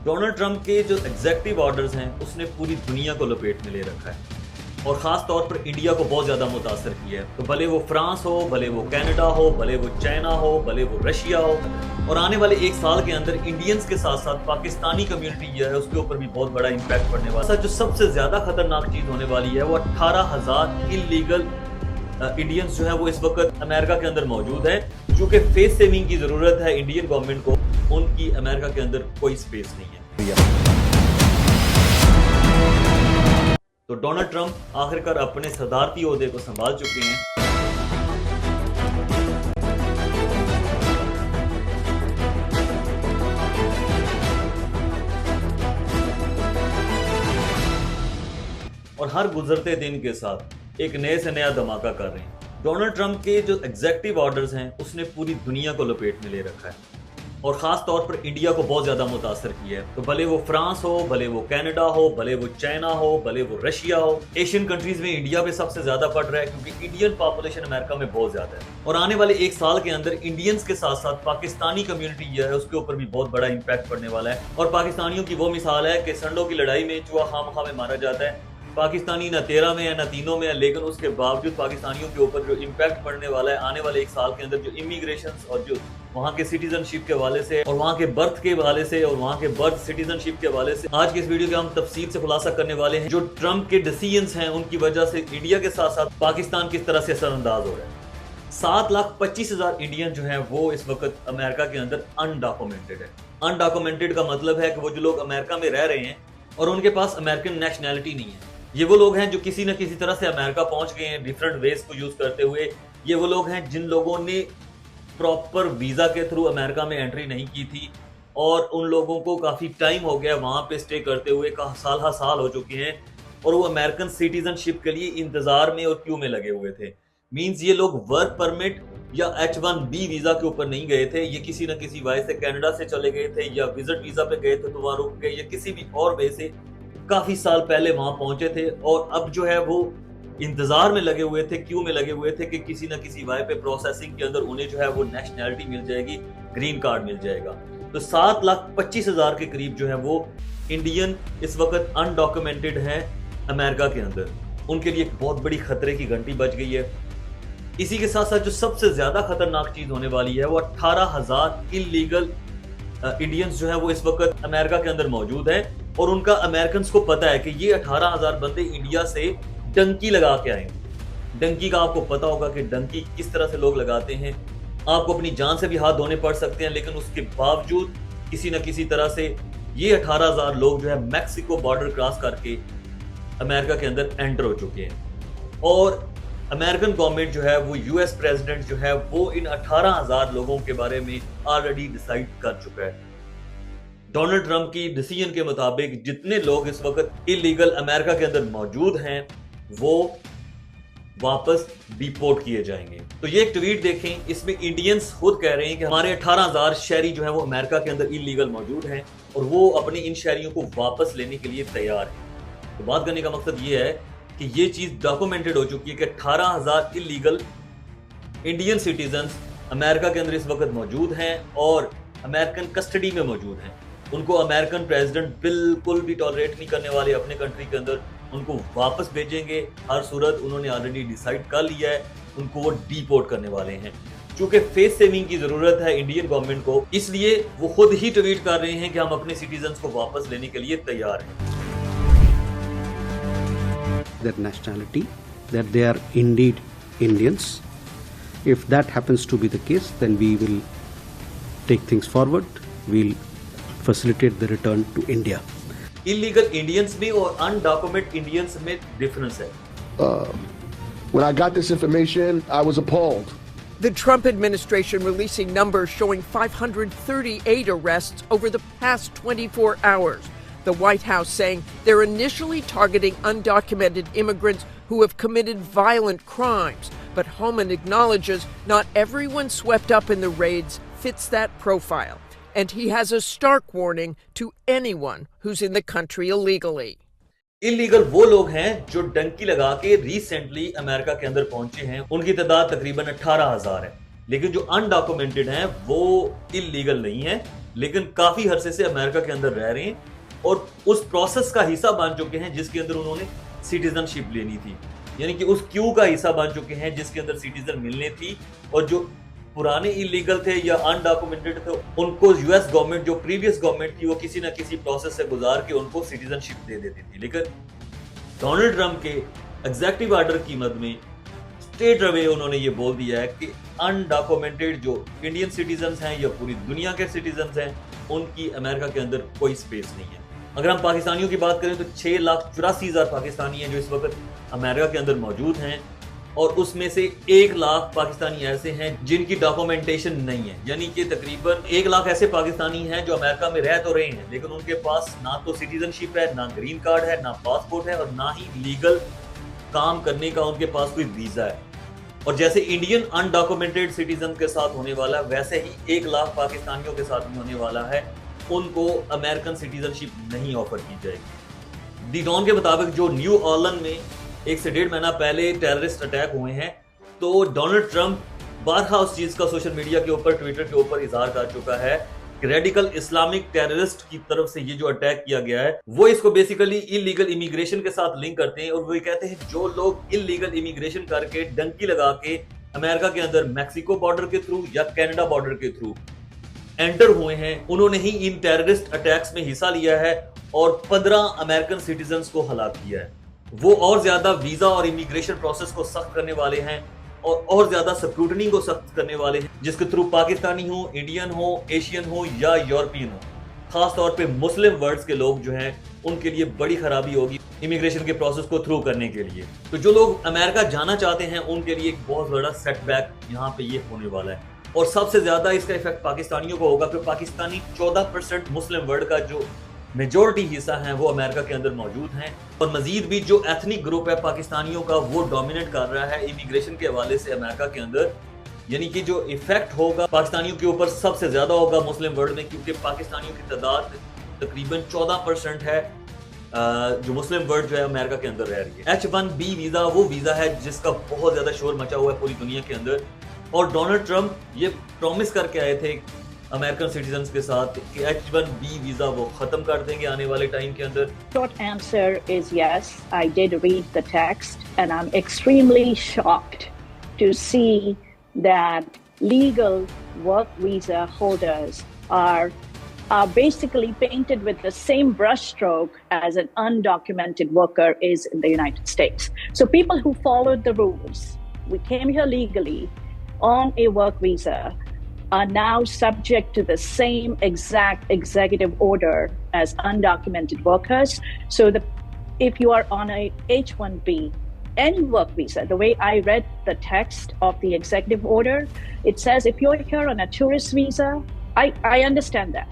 Donald Trump के जो executive orders हैं उसने पूरी दुनिया को लपेट में ले रखा है और ख़ास तौर पर इंडिया को बहुत ज़्यादा मुतासर किया है। तो भले वो फ्रांस हो, भले वो कनाडा हो, भले वो चाइना हो, भले वो रशिया हो, और आने वाले एक साल के अंदर इंडियंस के साथ साथ पाकिस्तानी कम्युनिटी जो है उसके ऊपर भी बहुत बड़ा इम्पैक्ट पड़ने वाला है। जो सबसे ज़्यादा खतरनाक चीज़ होने वाली है वो 18,000 इलीगल इंडियंस जो है वो इस वक्त अमेरिका के अंदर मौजूद है। चूंकि फेस सेविंग की ज़रूरत है इंडियन गवर्नमेंट को, उनकी अमेरिका के अंदर कोई स्पेस नहीं है। तो डोनाल्ड ट्रंप आखिरकार अपने सदारती ओहदे को संभाल चुके हैं। और हर गुजरते दिन के साथ एक नए से नया धमाका कर रहे हैं। डोनाल्ड ट्रंप के जो एग्जेक्टिव ऑर्डर्स हैं उसने पूरी दुनिया को लपेट में ले रखा है और ख़ास तौर पर इंडिया को बहुत ज़्यादा मुतासर किया है। तो भले वो फ्रांस हो, भले वो कनाडा हो, भले वो चाइना हो, भले वो रशिया हो, एशियन कंट्रीज में इंडिया पे सबसे ज़्यादा पड़ रहा है क्योंकि इंडियन पॉपुलेशन अमेरिका में बहुत ज़्यादा है। और आने वाले एक साल के अंदर इंडियंस के साथ साथ पाकिस्तानी कम्युनिटी जो है उसके ऊपर भी बहुत बड़ा इम्पैक्ट पड़ने वाला है। और पाकिस्तानियों की वो मिसाल है कि संडों की लड़ाई में चूहा खामखा में मारा जाता है। पाकिस्तानी ना 13 में है ना 3 में है, लेकिन उसके बावजूद पाकिस्तानियों के ऊपर जो इम्पैक्ट पड़ने वाला है आने वाले एक साल के अंदर, जो इमिग्रेशन और जो वहाँ के सिटीजनशिप के हवाले से और वहाँ के बर्थ के हवाले से और वहाँ के बर्थ सिटीजनशिप के हवाले से, आज के इस वीडियो के हम तफसील से खुलासा करने वाले हैं। जो ट्रंप के डिसीजंस हैं उनकी वजह से इंडिया के साथ साथ पाकिस्तान किस तरह से असरअंदाज हो रहा है। 7,25,000 इंडियन जो है वो इस वक्त अमेरिका के अंदर अनडॉक्यूमेंटेड है। अनडॉक्यूमेंटेड का मतलब है कि वो जो लोग अमेरिका में रह रहे हैं और उनके पास अमेरिकन नेशनैलिटी नहीं है। ये वो लोग हैं जो किसी न किसी तरह से अमेरिका पहुंच गए हैं डिफरेंट वेज को यूज करते हुए। ये वो लोग हैं जिन लोगों ने प्रॉपर वीजा के थ्रू अमेरिका में एंट्री नहीं की थी और उन लोगों को काफी टाइम हो गया वहां पे स्टे करते हुए, साल हो चुके हैं और वो अमेरिकन सिटीजनशिप के लिए इंतजार में और क्यू में लगे हुए थे। मींस ये लोग वर्क परमिट या H1B वीजा के ऊपर नहीं गए थे, ये किसी न किसी वजह से कनाडा से चले गए थे या विजिट वीजा पे गए थे तो वहां रुक गए, या किसी भी और वे से काफी साल पहले वहां पहुंचे थे और अब जो है वो इंतजार में लगे हुए थे, क्यू में लगे हुए थे कि किसी न किसी वाई पे प्रोसेसिंग के अंदर उन्हें जो है वो नेशनैलिटी मिल जाएगी, ग्रीन कार्ड मिल जाएगा। तो 7,25,000 के करीब जो है वो इंडियन इस वक्त अनडॉक्यूमेंटेड है अमेरिका के अंदर। उनके लिए एक बहुत बड़ी खतरे की घंटी बज गई है। इसी के साथ साथ जो सबसे ज्यादा खतरनाक चीज होने वाली है वो 18,000 इलीगल इंडियंस जो है वो इस वक्त अमेरिका के अंदर मौजूद है और उनका अमेरिकन को पता है कि ये 18,000 बंदे इंडिया से डंकी लगा के आएंगे। डंकी का आपको पता होगा कि डंकी किस तरह से लोग लगाते हैं। आपको अपनी जान से भी हाथ धोने पड़ सकते हैं, लेकिन उसके बावजूद किसी न किसी तरह से ये 18,000 लोग जो है मैक्सिको बॉर्डर क्रॉस करके अमेरिका के अंदर एंटर हो चुके हैं। और अमेरिकन गवर्नमेंट जो है वो, यूएस प्रेसिडेंट जो है वो इन 18,000 लोगों के बारे में ऑलरेडी डिसाइड कर चुका है। डोनाल्ड ट्रंप की डिसीजन के मुताबिक जितने लोग इस वक्त इलीगल अमेरिका के अंदर मौजूद हैं वो वापस डिपोर्ट किए जाएंगे। तो ये एक ट्वीट देखें, इसमें इंडियंस खुद कह रहे हैं कि हमारे 18,000 शहरी जो है वो अमेरिका के अंदर इलीगल मौजूद हैं और वो अपने इन शहरियों को वापस लेने के लिए तैयार हैं। तो बात करने का मकसद ये है कि ये चीज डॉक्यूमेंटेड हो चुकी है कि 18,000 इलीगल इंडियन सिटीजन्स अमेरिका के अंदर इस वक्त मौजूद हैं और अमेरिकन कस्टडी में मौजूद हैं। उनको अमेरिकन प्रेसिडेंट बिल्कुल भी टॉलरेट नहीं करने वाले अपने कंट्री के अंदर, उनको वापस भेजेंगे। हर सूरत उन्होंने ऑलरेडी डिसाइड कर लिया है, उनको वो डिपोर्ट करने वाले हैं। चूंकि फेस सेविंग की जरूरत है इंडियन गवर्नमेंट को, इसलिए वो खुद ही ट्वीट कर रहे हैं कि हम अपने सिटीजन्स को वापस लेने के लिए तैयार हैं। Their nationality, that they are indeed Indians. If that happens to be the case, then we will take things forward. We'll facilitate the return to India. Illegal Indians में और undocumented Indians में difference है. When I got this information, I was appalled. The Trump administration releasing numbers showing 538 arrests over the past 24 hours. The White House saying they're initially targeting undocumented immigrants who have committed violent crimes. But Holman acknowledges not everyone swept up in the raids fits that profile. And he has a stark warning to anyone who's in the country illegally. Illegal वो लोग हैं जो डंकी लगा के recently America के अंदर पहुंचे हैं। उनकी तादाद तकरीबन 18,000 है, लेकिन जो अनडॉक्यूमेंटेड हैं वो इलीगल नहीं है लेकिन काफी अरसे से अमेरिका के अंदर रह रहे हैं और उस प्रोसेस का हिस्सा बन चुके हैं जिसके अंदर उन्होंने सिटीजनशिप लेनी थी, यानी कि उस क्यू का हिस्सा बन चुके हैं जिसके अंदर सिटीजन मिलने थी। और जो पुराने इलीगल थे या अनडॉक्यूमेंटेड थे उनको यूएस गवर्नमेंट, जो प्रीवियस गवर्नमेंट थी, वो किसी ना किसी प्रोसेस से गुजार के उनको सिटीजनशिप दे देती थी। लेकिन डोनाल्ड ट्रंप के एग्जीक्यूटिव ऑर्डर की मद में स्ट्रेट अवे उन्होंने ये बोल दिया है कि अनडॉक्यूमेंटेड जो इंडियन सिटीजन हैं या पूरी दुनिया के सिटीजन हैं उनकी अमेरिका के अंदर कोई स्पेस नहीं है। अगर हम पाकिस्तानियों की बात करें तो 6,84,000 पाकिस्तानी हैं जो इस वक्त अमेरिका के अंदर मौजूद हैं और उसमें से 1 लाख पाकिस्तानी ऐसे हैं जिनकी डॉक्यूमेंटेशन नहीं है, यानी कि तकरीबन 1 लाख ऐसे पाकिस्तानी हैं जो अमेरिका में रह तो रहे हैं लेकिन उनके पास ना तो सिटीजनशिप है, ना ग्रीन कार्ड है, ना पासपोर्ट है और ना ही लीगल काम करने का उनके पास कोई वीजा है। और जैसे इंडियन अनडॉक्यूमेंटेड सिटीजन के साथ होने वाला वैसे ही 1 लाख पाकिस्तानियों के साथ भी होने वाला है, उनको अमेरिकन सिटीजनशिप नहीं ऑफर की जाएगी। दी डॉन के मुताबिक जो न्यू ऑर्लिन में 1 से 1.5 महीना पहले टेररिस्ट अटैक हुए हैं तो डोनाल्ड ट्रंप बारहा उस चीज का सोशल मीडिया के ऊपर, ट्विटर के ऊपर इजहार कर चुका है कि रेडिकल इस्लामिक टेररिस्ट की तरफ से ये जो अटैक किया गया है वो इसको बेसिकली इलीगल इमिग्रेशन के साथ लिंक करते हैं और वो कहते हैं जो लोग इलीगल इमिग्रेशन करके डंकी लगा के अमेरिका के अंदर मैक्सिको बॉर्डर के थ्रू या कनाडा बॉर्डर के थ्रू एंटर हुए हैं उन्होंने ही इन टेररिस्ट अटैक्स में हिस्सा लिया है और 15 अमेरिकन सिटीजन्स को हलाक किया है। वो और ज्यादा वीजा और इमिग्रेशन प्रोसेस को सख्त करने वाले हैं और ज्यादा स्क्रूटनी को सख्त करने वाले हैं जिसके थ्रू पाकिस्तानी हो, इंडियन हो, एशियन हो या यूरोपियन हो, खास तौर पे मुस्लिम वर्ल्ड के लोग जो हैं उनके लिए बड़ी खराबी होगी इमिग्रेशन के प्रोसेस को थ्रू करने के लिए। तो जो लोग अमेरिका जाना चाहते हैं उनके लिए एक बहुत बड़ा सेटबैक यहाँ पे ये होने वाला है और सबसे ज्यादा इसका इफेक्ट पाकिस्तानियों को होगा क्योंकि पाकिस्तानी 14% मुस्लिम वर्ल्ड का जो मेजॉरिटी हिस्सा है वो अमेरिका के अंदर मौजूद हैं और मजीद भी जो एथनिक ग्रुप है पाकिस्तानियों का वो डोमिनेट कर रहा है इमिग्रेशन के हवाले से अमेरिका के अंदर, यानी कि जो इफेक्ट होगा पाकिस्तानियों के ऊपर सबसे ज्यादा होगा मुस्लिम वर्ल्ड में क्योंकि पाकिस्तानियों की तादाद तकरीबन 14% है जो मुस्लिम वर्ल्ड जो है अमेरिका के अंदर रह रही है। H1B वीजा वो वीजा है जिसका बहुत ज्यादा शोर मचा हुआ है पूरी दुनिया के अंदर और डोनाल्ड ट्रंप ये प्रॉमिस करके आए थे अमेरिकन सिटीजन्स के साथ कि H1B वीजा वो खत्म कर देंगे आने वाले टाइम के अंदर। Short answer is yes, I did read the text and I'm extremely shocked to see that legal work visa holders are basically painted with the same brushstroke as an undocumented worker is in the United States. So people who followed the rules, we came here legally on a work visa, are now subject to the same exact executive order as undocumented workers. So if you are on a H-1B, any work visa, the way I read the text of the executive order, it says if you're here on a tourist visa, I understand that.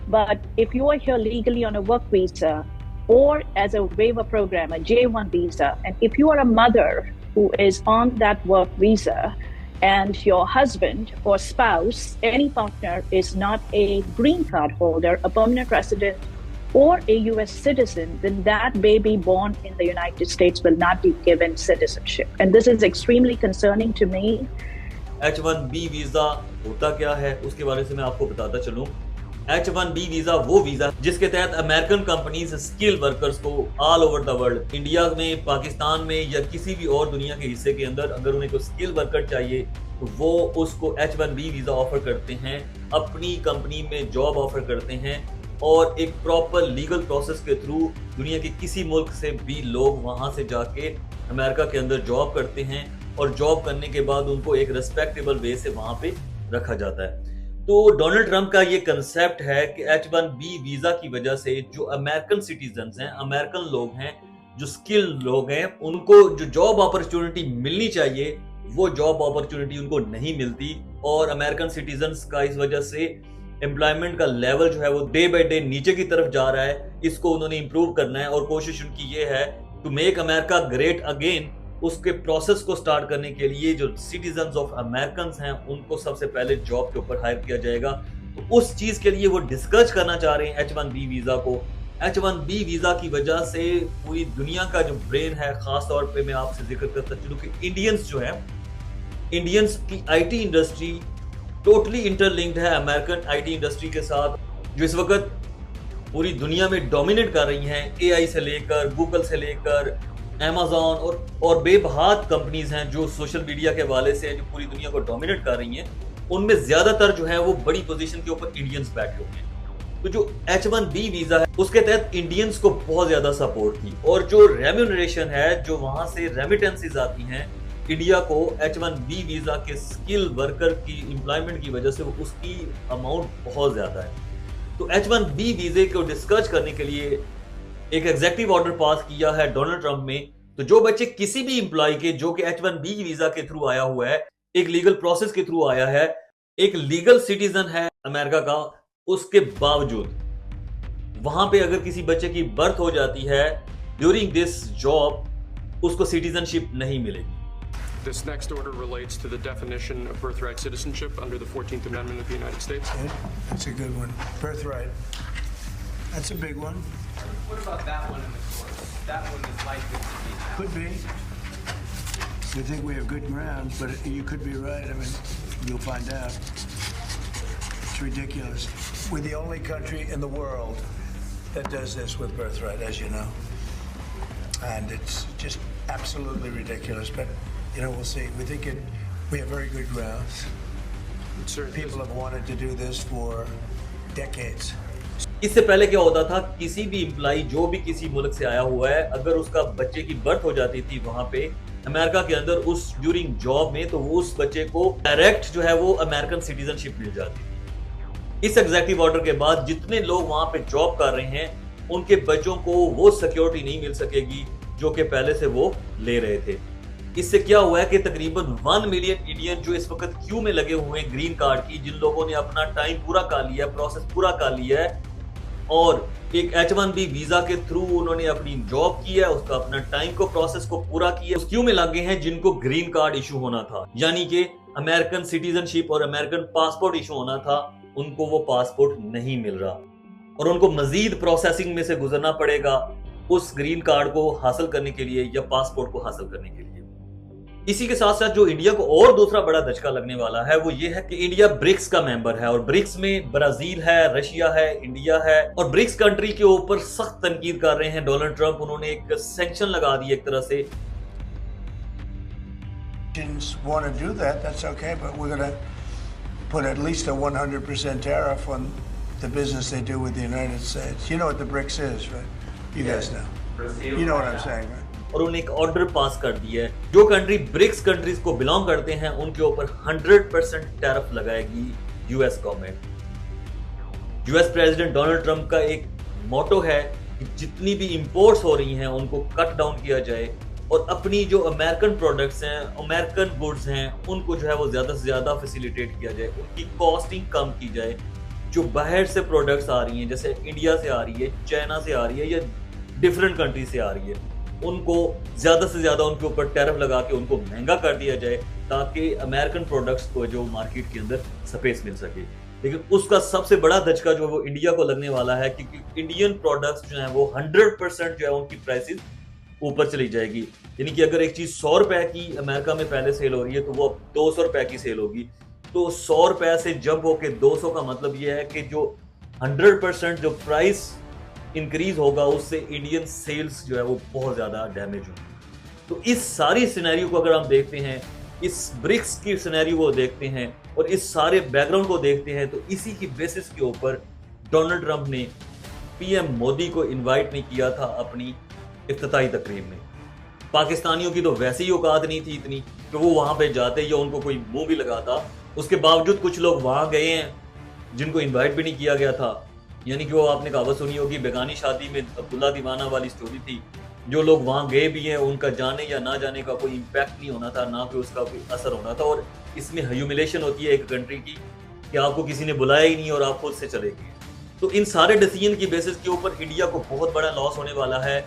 But if you are here legally on a work visa or as a waiver program, a J-1 visa, and if you are a mother who is on that work visa, and your husband or spouse, any partner, is not a green card holder, a permanent resident, or a US citizen, then that baby born in the United States will not be given citizenship. And this is extremely concerning to me. H1B visa होता क्या है उसके बारे में मैं आपको बताता चलूं। H1B वीजा वो वीजा जिसके तहत अमेरिकन कंपनीज स्किल वर्कर्स को all over the world, India में, पाकिस्तान में या किसी भी और दुनिया के हिस्से के अंदर अगर उन्हें कोई स्किल वर्कर चाहिए तो वो उसको H1B वीजा ऑफर करते हैं, अपनी कंपनी में जॉब ऑफर करते हैं और एक प्रॉपर लीगल प्रोसेस के थ्रू दुनिया के किसी मुल्क से भी लोग वहां से जाके अमेरिका के अंदर जॉब करते हैं और जॉब करने के बाद उनको एक रेस्पेक्टेबल वे से वहां पे रखा जाता है। तो डोनाल्ड ट्रंप का ये कंसेप्ट है कि H1B वीजा की वजह से जो अमेरिकन सिटीजन्स हैं, अमेरिकन लोग हैं, जो स्किल लोग हैं, उनको जो जॉब अपॉर्चुनिटी मिलनी चाहिए वो जॉब अपॉर्चुनिटी उनको नहीं मिलती और अमेरिकन सिटीजन्स का इस वजह से एम्प्लॉयमेंट का लेवल जो है वो डे बाय डे नीचे की तरफ जा रहा है। इसको उन्होंने इंप्रूव करना है और कोशिश उनकी ये है to make America great again. उसके प्रोसेस को स्टार्ट करने के लिए जो सिटीजन्स ऑफ अमेरिकन हैं उनको सबसे पहले जॉब के ऊपर हायर किया जाएगा। तो उस चीज के लिए वो डिस्कस करना चाह रहे हैं H1B वीजा को। H1B वीजा की वजह से पूरी दुनिया का जो ब्रेन है, खास तौर पे मैं आपसे जिक्र करता चलूं कि इंडियंस जो है, इंडियंस की IT इंडस्ट्री टोटली इंटरलिंक्ड है अमेरिकन IT इंडस्ट्री के साथ। जो इस वक्त पूरी दुनिया में डोमिनेट कर रही हैं, एआई से लेकर गूगल से लेकर अमेज़न और बेबहात कंपनीज हैं जो सोशल मीडिया के हवाले से जो पूरी दुनिया को डोमिनेट कर रही हैं, उनमें ज्यादातर जो है वो बड़ी पोजीशन के ऊपर इंडियंस बैठे हुए हैं। तो जो H1B वीजा है उसके तहत इंडियंस को बहुत ज्यादा सपोर्ट थी, और जो रेम्यूनरेशन है, जो वहां से रेमिटेंसेस आती हैं इंडिया को H1B वीजा के स्किल वर्कर की एम्प्लॉयमेंट की वजह से, वो उसकी अमाउंट बहुत ज्यादा है। तो H1B वीजे को डिस्कस करने के लिए एक एग्जेक्टिव ऑर्डर पास किया है डोनाल्ड ट्रंप में। तो जो बच्चे किसी भी एम्प्लॉय के जो कि H1B वीजा के थ्रू आया हुआ है, एक लीगल प्रोसेस के थ्रू आया है, एक लीगल सिटीजन है अमेरिका का, उसके बावजूद वहां पे अगर किसी बच्चे की बर्थ हो जाती है ड्यूरिंग दिस जॉब, उसको सिटीजनशिप नहीं मिलेगी। This next order relates to the definition of birthright citizenship under the 14th Amendment of the United States. That's a good one. Birthright. That's a big one. What about that one in the court? That one is likely to be. Could be. We think we have good grounds, but you could be right. I mean, you'll find out. It's ridiculous. We're the only country in the world that does this with birthright, as you know. And it's just absolutely ridiculous. But, you know, we'll see. We think we have very good grounds. People have wanted to do this for decades. इससे पहले क्या होता था, किसी भी employ जो भी किसी मुल्क से आया हुआ है, अगर उसका बच्चे की बर्थ हो जाती थी वहां पे अमेरिका के अंदर उस ड्यूरिंग जॉब में, तो वो उस बच्चे को डायरेक्ट जो है वो अमेरिकन सिटीजनशिप मिल जाती थी। इस एग्जेक्टिव ऑर्डर के बाद जितने लोग वहां पे जॉब कर रहे हैं उनके बच्चों को वो सिक्योरिटी नहीं मिल सकेगी जो कि पहले से वो ले रहे थे। इससे क्या हुआ है कि तकरीबन 1 मिलियन इंडियन जो इस वक्त क्यू में लगे हुए हैं ग्रीन कार्ड की, जिन लोगों ने अपना टाइम पूरा कर लिया, प्रोसेस पूरा कर लिया है और एक H1B वीजा के थ्रू उन्होंने अपनी जॉब की है, उसका अपना टाइम को प्रोसेस को पूरा किया, उस क्यू में लगे हैं जिनको ग्रीन कार्ड इशू होना था, यानी कि अमेरिकन सिटीजनशिप और अमेरिकन पासपोर्ट इशू होना था, उनको वो पासपोर्ट नहीं मिल रहा और उनको मजीद प्रोसेसिंग में से गुजरना पड़ेगा उस ग्रीन कार्ड को हासिल करने के लिए या पासपोर्ट को हासिल करने के लिए। इसी के साथ साथ जो इंडिया को और दूसरा बड़ा धचका लगने वाला है वो ये है कि इंडिया ब्रिक्स का मेंबर है और ब्रिक्स में ब्राजील है, रशिया है, इंडिया है और ब्रिक्स कंट्री के ऊपर सख्त तनकीद कर रहे हैं डोनाल्ड ट्रंप। उन्होंने एक सैंक्शन लगा दी एक तरह से। Want to do that, that's okay, but we're going to put at least a 100% tariff on the business they do with the United States. You know what the BRICS is, right? You guys know. You know what I'm saying, right? और उन्होंने एक order pass कर दिया है, जो country BRICS countries को belong करते हैं उनके ऊपर 100% टैरिफ लगाएगी US government. US president Donald Trump का एक मोटो है कि जितनी भी इंपोर्ट्स हो रही हैं उनको कट डाउन किया जाए और अपनी जो अमेरिकन प्रोडक्ट्स हैं, अमेरिकन गुड्स हैं, उनको जो है वो ज्यादा से ज्यादा फैसिलिटेट किया जाए, उनकी कॉस्टिंग कम की जाए। जो बाहर से प्रोडक्ट्स आ रही हैं, जैसे इंडिया से आ रही है, चाइना से आ रही है या डिफरेंट कंट्री से आ रही है, उनको ज्यादा से ज्यादा उनके ऊपर टैरिफ लगा के उनको महंगा कर दिया जाए ताकि अमेरिकन प्रोडक्ट्स को जो मार्केट के अंदर स्पेस मिल सके। लेकिन उसका सबसे बड़ा धचका जो है वो इंडिया को लगने वाला है, क्योंकि इंडियन प्रोडक्ट्स जो है वो 100% जो है उनकी प्राइसेस ऊपर चली जाएगी। यानी कि अगर एक चीज 100 रुपए की अमेरिका में पहले सेल हो रही है तो वो अब 200 रुपए की सेल होगी। तो 100 रुपए से जंप होके 200 का मतलब ये है कि जो 100% जो प्राइस इंक्रीज होगा उससे इंडियन सेल्स जो है वो बहुत ज्यादा डैमेज होगी। तो इस सारी सिनेरियो को अगर हम देखते हैं, इस ब्रिक्स की सिनेरियो को देखते हैं और इस सारे बैकग्राउंड को देखते हैं, तो इसी की बेसिस के ऊपर डोनाल्ड ट्रंप ने पीएम मोदी को इनवाइट नहीं किया था अपनी इफ्तिताई तकरीब में। पाकिस्तानियों की तो वैसे ही औकात नहीं थी इतनी कि वो वहां पे जाते या उनको कोई मुंह भी लगाता। उसके बावजूद कुछ लोग वहां गए हैं जिनको इनवाइट भी नहीं किया गया था। यानी कि वो आपने कहावत सुनी होगी, बेगानी शादी में अब्दुल्ला दीवाना वाली स्टोरी थी। जो लोग वहां गए भी हैं उनका जाने या ना जाने का कोई इम्पैक्ट नहीं होना था, ना कि उसका कोई असर होना था। और इसमें ह्यूमिलेशन होती है एक कंट्री की कि आपको किसी ने बुलाया ही नहीं और आप खुद से चले गए। तो इन सारे डिसीजन की बेसिस के ऊपर इंडिया को बहुत बड़ा लॉस होने वाला है।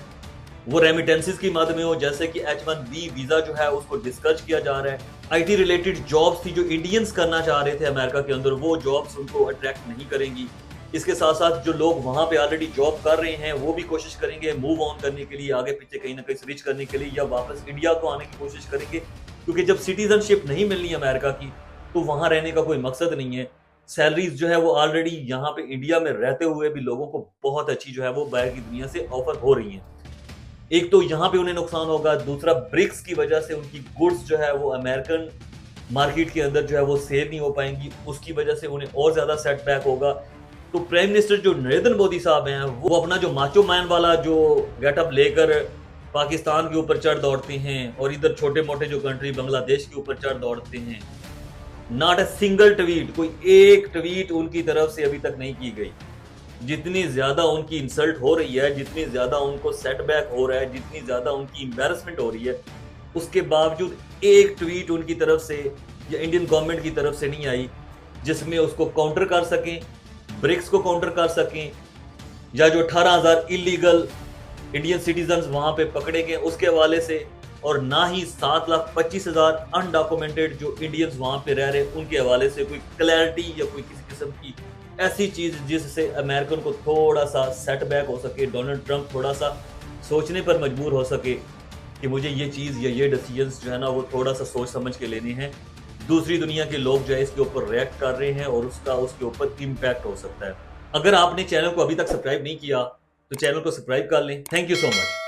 वो रेमिटेंसेस की मद में हो, जैसे कि H1B वीजा जो है उसको डिस्कस किया जा रहा है। आईटी रिलेटेड जॉब्स थी जो इंडियंस करना चाह रहे थे अमेरिका के अंदर, वो जॉब्स उनको अट्रैक्ट नहीं करेंगी। इसके साथ साथ जो लोग वहां पे ऑलरेडी जॉब कर रहे हैं वो भी कोशिश करेंगे मूव ऑन करने के लिए, आगे पीछे कहीं ना कहीं स्विच करने के लिए या वापस इंडिया को आने की कोशिश करेंगे, क्योंकि जब सिटीजनशिप नहीं मिलनी अमेरिका की तो वहां रहने का कोई मकसद नहीं है। सैलरीज जो है वो ऑलरेडी यहाँ पे इंडिया में रहते हुए भी लोगों को बहुत अच्छी जो है वो बाहर की दुनिया से ऑफर हो रही हैं। एक तो यहाँ पे उन्हें नुकसान होगा, दूसरा ब्रिक्स की वजह से उनकी गुड्स जो है वो अमेरिकन मार्केट के अंदर जो है वो सेल नहीं हो पाएंगी, उसकी वजह से उन्हें और ज्यादा सेटबैक होगा। तो प्राइम मिनिस्टर जो नरेंद्र मोदी साहब हैं वो अपना जो माचो मैन वाला जो गेटअप लेकर पाकिस्तान के ऊपर चढ़ दौड़ते हैं और इधर छोटे मोटे जो कंट्री बांग्लादेश के ऊपर चढ़ दौड़ते हैं, नॉट अ सिंगल ट्वीट, कोई एक ट्वीट उनकी तरफ से अभी तक नहीं की गई। जितनी ज्यादा उनकी इंसल्ट हो रही है, जितनी ज्यादा उनको सेटबैक हो रहा है, जितनी ज्यादा उनकी एम्बैरसमेंट हो रही है, उसके बावजूद एक ट्वीट उनकी तरफ से या इंडियन गवर्नमेंट की तरफ से नहीं आई जिसमें उसको काउंटर कर सकें, ब्रिक्स को काउंटर कर सकें, या जो 18,000 इलीगल इंडियन सिटीजन्स वहां पे पकड़े गए उसके हवाले से, और ना ही 7,25,000 अनडॉक्यूमेंटेड जो इंडियंस वहां पे रह रहे उनके हवाले से कोई क्लैरिटी या कोई किसी किस्म की ऐसी चीज जिससे अमेरिकन को थोड़ा सा सेटबैक हो सके, डोनाल्ड ट्रंप थोड़ा सा सोचने पर मजबूर हो सके कि मुझे ये चीज या ये डिसीजंस जो है ना वो थोड़ा सा सोच समझ के लेने हैं। दूसरी दुनिया के लोग जो है इसके ऊपर रिएक्ट कर रहे हैं और उसका उसके ऊपर इम्पैक्ट हो सकता है। अगर आपने चैनल को अभी तक सब्सक्राइब नहीं किया तो चैनल को सब्सक्राइब कर लें। Thank you so much.